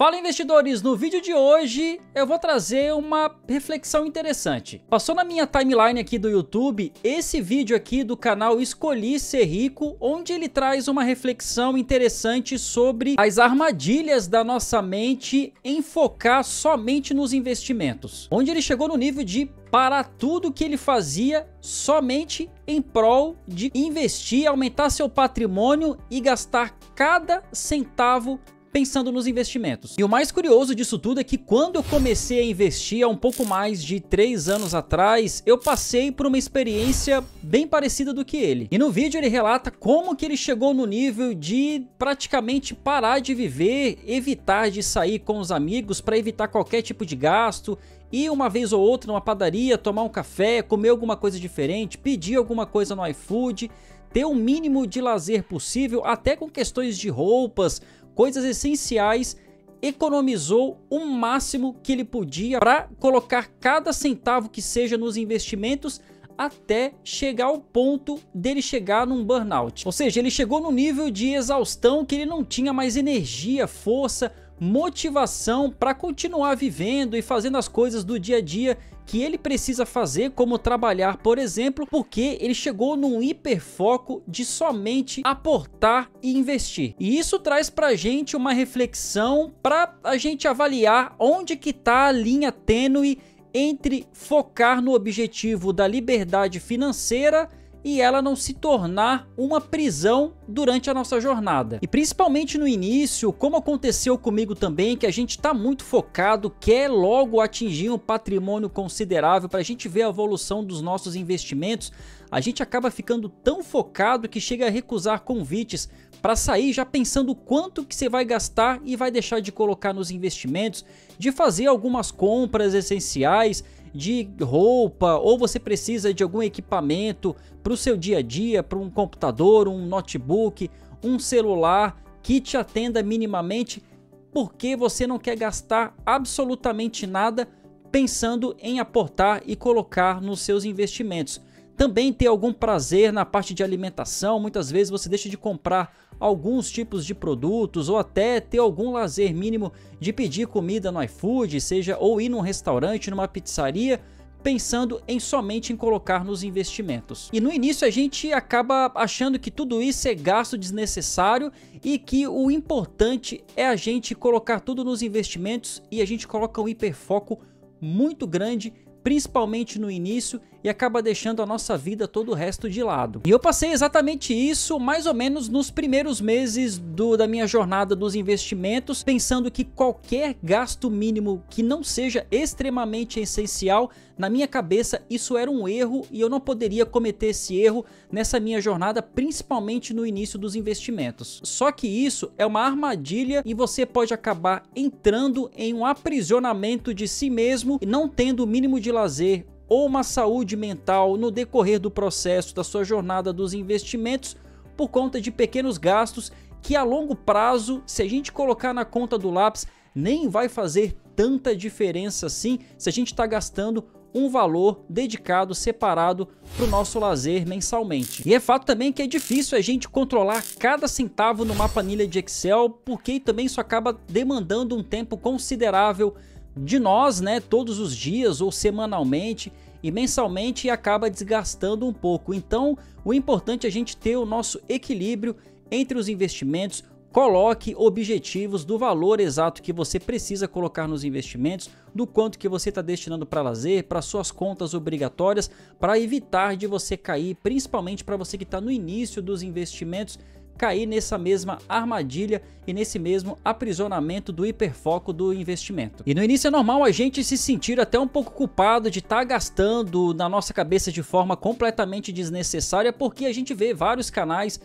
Fala, investidores! No vídeo de hoje eu vou trazer uma reflexão interessante. Passou na minha timeline aqui do YouTube esse vídeo aqui do canal Escolhi Ser Rico, onde ele traz uma reflexão interessante sobre as armadilhas da nossa mente em focar somente nos investimentos. Onde ele chegou no nível de parar tudo que ele fazia somente em prol de investir, aumentar seu patrimônio e gastar cada centavo pensando nos investimentos. E o mais curioso disso tudo é que quando eu comecei a investir há um pouco mais de 3 anos atrás, eu passei por uma experiência bem parecida do que ele. E no vídeo ele relata como que ele chegou no nível de praticamente parar de viver, evitar de sair com os amigos para evitar qualquer tipo de gasto, ir uma vez ou outra numa padaria, tomar um café, comer alguma coisa diferente, pedir alguma coisa no iFood, ter o mínimo de lazer possível, até com questões de roupas, coisas essenciais. Economizou o máximo que ele podia para colocar cada centavo que seja nos investimentos, até chegar ao ponto dele chegar num burnout. Ou seja, ele chegou no nível de exaustão que ele não tinha mais energia, força, motivação para continuar vivendo e fazendo as coisas do dia a dia que ele precisa fazer, como trabalhar, por exemplo, porque ele chegou num hiperfoco de somente aportar e investir. E isso traz pra gente uma reflexão para a gente avaliar onde que tá a linha tênue entre focar no objetivo da liberdade financeira e ela não se tornar uma prisão durante a nossa jornada. E principalmente no início, como aconteceu comigo também, que a gente está muito focado, quer logo atingir um patrimônio considerável para a gente ver a evolução dos nossos investimentos, a gente acaba ficando tão focado que chega a recusar convites para sair já pensando quanto que você vai gastar e vai deixar de colocar nos investimentos, de fazer algumas compras essenciais, de roupa, ou você precisa de algum equipamento para o seu dia a dia, para um computador, um notebook, um celular que te atenda minimamente, porque você não quer gastar absolutamente nada pensando em aportar e colocar nos seus investimentos. Também ter algum prazer na parte de alimentação, muitas vezes você deixa de comprar alguns tipos de produtos ou até ter algum lazer mínimo de pedir comida no iFood, seja ou ir num restaurante, numa pizzaria, pensando em somente em colocar nos investimentos. E no início a gente acaba achando que tudo isso é gasto desnecessário e que o importante é a gente colocar tudo nos investimentos, e a gente coloca um hiperfoco muito grande, principalmente no início, e acaba deixando a nossa vida, todo o resto de lado. E eu passei exatamente isso mais ou menos nos primeiros meses da minha jornada dos investimentos, pensando que qualquer gasto mínimo que não seja extremamente essencial, na minha cabeça isso era um erro e eu não poderia cometer esse erro nessa minha jornada, principalmente no início dos investimentos. Só que isso é uma armadilha e você pode acabar entrando em um aprisionamento de si mesmo e não tendo o mínimo de lazer ou uma saúde mental no decorrer do processo da sua jornada dos investimentos, por conta de pequenos gastos que a longo prazo, se a gente colocar na conta do lápis, nem vai fazer tanta diferença assim se a gente está gastando um valor dedicado, separado para o nosso lazer mensalmente. E é fato também que é difícil a gente controlar cada centavo numa planilha de Excel, porque também isso acaba demandando um tempo considerável de nós, né, todos os dias ou semanalmente e mensalmente, e acaba desgastando um pouco. Então o importante é a gente ter o nosso equilíbrio entre os investimentos. Coloque objetivos do valor exato que você precisa colocar nos investimentos, do quanto que você está destinando para lazer, para suas contas obrigatórias, para evitar de você cair, principalmente para você que está no início dos investimentos, cair nessa mesma armadilha e nesse mesmo aprisionamento do hiperfoco do investimento. E no início é normal a gente se sentir até um pouco culpado de estar gastando na nossa cabeça de forma completamente desnecessária, porque a gente vê vários canais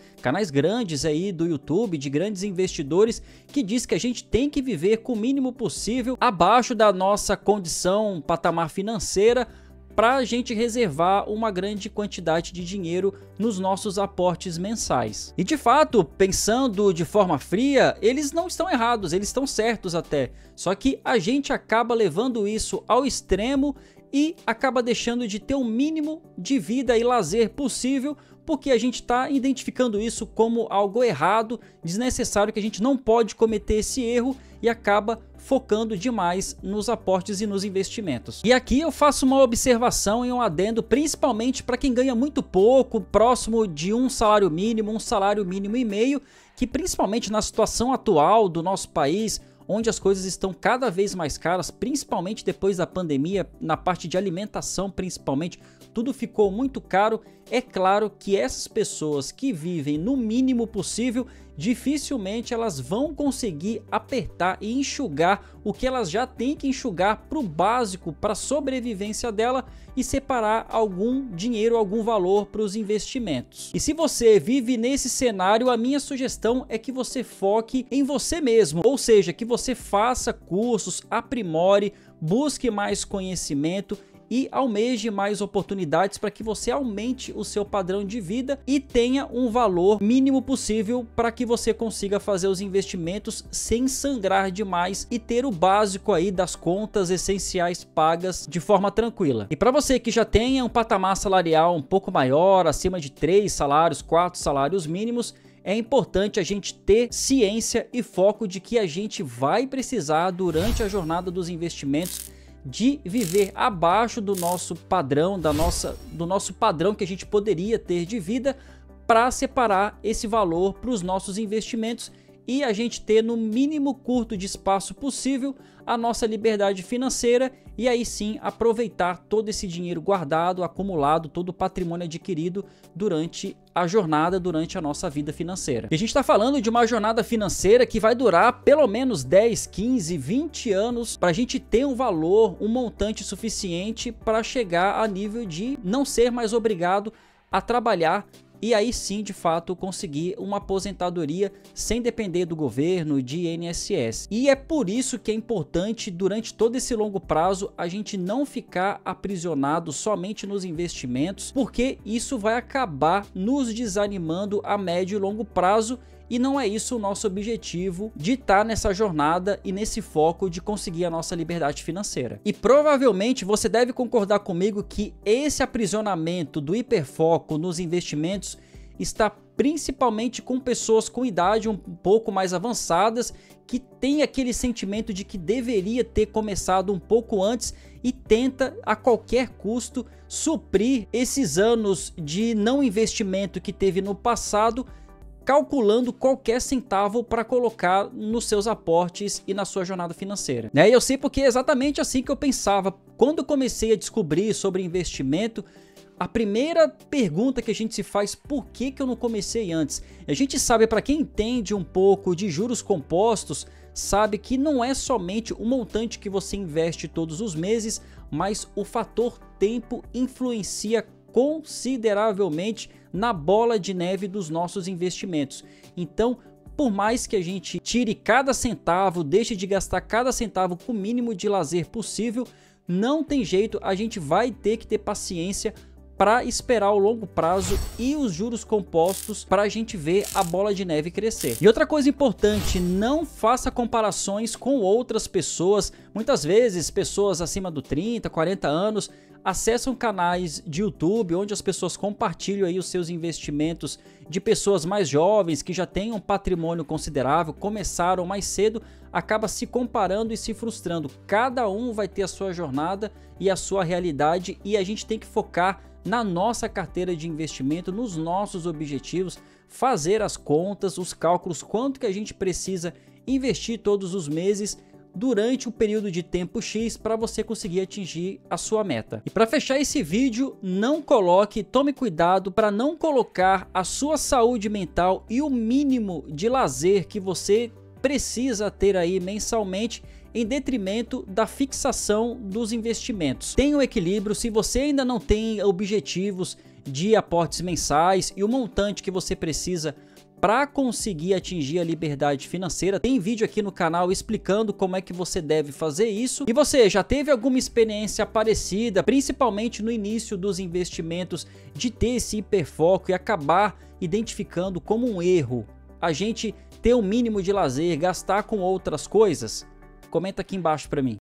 grandes aí do YouTube, de grandes investidores, que diz que a gente tem que viver com o mínimo possível abaixo da nossa condição, patamar financeira, para a gente reservar uma grande quantidade de dinheiro nos nossos aportes mensais. E de fato, pensando de forma fria, eles não estão errados, eles estão certos até. Só que a gente acaba levando isso ao extremo e acaba deixando de ter o mínimo de vida e lazer possível, porque a gente está identificando isso como algo errado, desnecessário, que a gente não pode cometer esse erro e acaba focando demais nos aportes e nos investimentos. E aqui eu faço uma observação e um adendo, principalmente para quem ganha muito pouco, próximo de um salário mínimo e meio, que principalmente na situação atual do nosso país, onde as coisas estão cada vez mais caras, principalmente depois da pandemia, na parte de alimentação principalmente, tudo ficou muito caro. É claro que essas pessoas que vivem no mínimo possível, dificilmente elas vão conseguir apertar e enxugar o que elas já têm que enxugar para o básico, para a sobrevivência dela, e separar algum dinheiro, algum valor para os investimentos. E se você vive nesse cenário, a minha sugestão é que você foque em você mesmo, ou seja, que você faça cursos, aprimore, busque mais conhecimento e almeje mais oportunidades para que você aumente o seu padrão de vida e tenha um valor mínimo possível para que você consiga fazer os investimentos sem sangrar demais e ter o básico aí das contas essenciais pagas de forma tranquila. E para você que já tenha um patamar salarial um pouco maior, acima de 3 salários, 4 salários mínimos, é importante a gente ter ciência e foco de que a gente vai precisar durante a jornada dos investimentos de viver abaixo do nosso padrão, do nosso padrão que a gente poderia ter de vida, para separar esse valor para os nossos investimentos e a gente ter no mínimo curto de espaço possível a nossa liberdade financeira, e aí sim aproveitar todo esse dinheiro guardado, acumulado, todo o patrimônio adquirido durante a jornada, durante a nossa vida financeira. E a gente está falando de uma jornada financeira que vai durar pelo menos 10, 15, 20 anos para a gente ter um valor, um montante suficiente para chegar a nível de não ser mais obrigado a trabalhar e aí sim, de fato, conseguir uma aposentadoria sem depender do governo, de INSS. E é por isso que é importante, durante todo esse longo prazo, a gente não ficar aprisionado somente nos investimentos, porque isso vai acabar nos desanimando a médio e longo prazo. E não é isso o nosso objetivo de estar nessa jornada e nesse foco de conseguir a nossa liberdade financeira. E provavelmente você deve concordar comigo que esse aprisionamento do hiperfoco nos investimentos está principalmente com pessoas com idade um pouco mais avançadas, que tem aquele sentimento de que deveria ter começado um pouco antes e tenta a qualquer custo suprir esses anos de não investimento que teve no passado, calculando qualquer centavo para colocar nos seus aportes e na sua jornada financeira. E eu sei porque é exatamente assim que eu pensava. Quando eu comecei a descobrir sobre investimento, a primeira pergunta que a gente se faz, por que eu não comecei antes? A gente sabe, para quem entende um pouco de juros compostos, sabe que não é somente o montante que você investe todos os meses, mas o fator tempo influencia consideravelmente na bola de neve dos nossos investimentos. Então, por mais que a gente tire cada centavo, deixe de gastar cada centavo com o mínimo de lazer possível, não tem jeito, a gente vai ter que ter paciência para esperar o longo prazo e os juros compostos para a gente ver a bola de neve crescer. E outra coisa importante, não faça comparações com outras pessoas. Muitas vezes pessoas acima do 30, 40 anos acessam canais de YouTube onde as pessoas compartilham aí os seus investimentos de pessoas mais jovens que já têm um patrimônio considerável, começaram mais cedo, acaba se comparando e se frustrando. Cada um vai ter a sua jornada e a sua realidade, e a gente tem que focar na nossa carteira de investimento, nos nossos objetivos, fazer as contas, os cálculos, quanto que a gente precisa investir todos os meses durante um período de tempo X para você conseguir atingir a sua meta. E para fechar esse vídeo, tome cuidado para não colocar a sua saúde mental e o mínimo de lazer que você precisa ter aí mensalmente em detrimento da fixação dos investimentos. Tenha um equilíbrio. Se você ainda não tem objetivos de aportes mensais e o montante que você precisa para conseguir atingir a liberdade financeira, tem vídeo aqui no canal explicando como é que você deve fazer isso. E você já teve alguma experiência parecida, principalmente no início dos investimentos, de ter esse hiperfoco e acabar identificando como um erro a gente ter um mínimo de lazer, gastar com outras coisas? Comenta aqui embaixo para mim.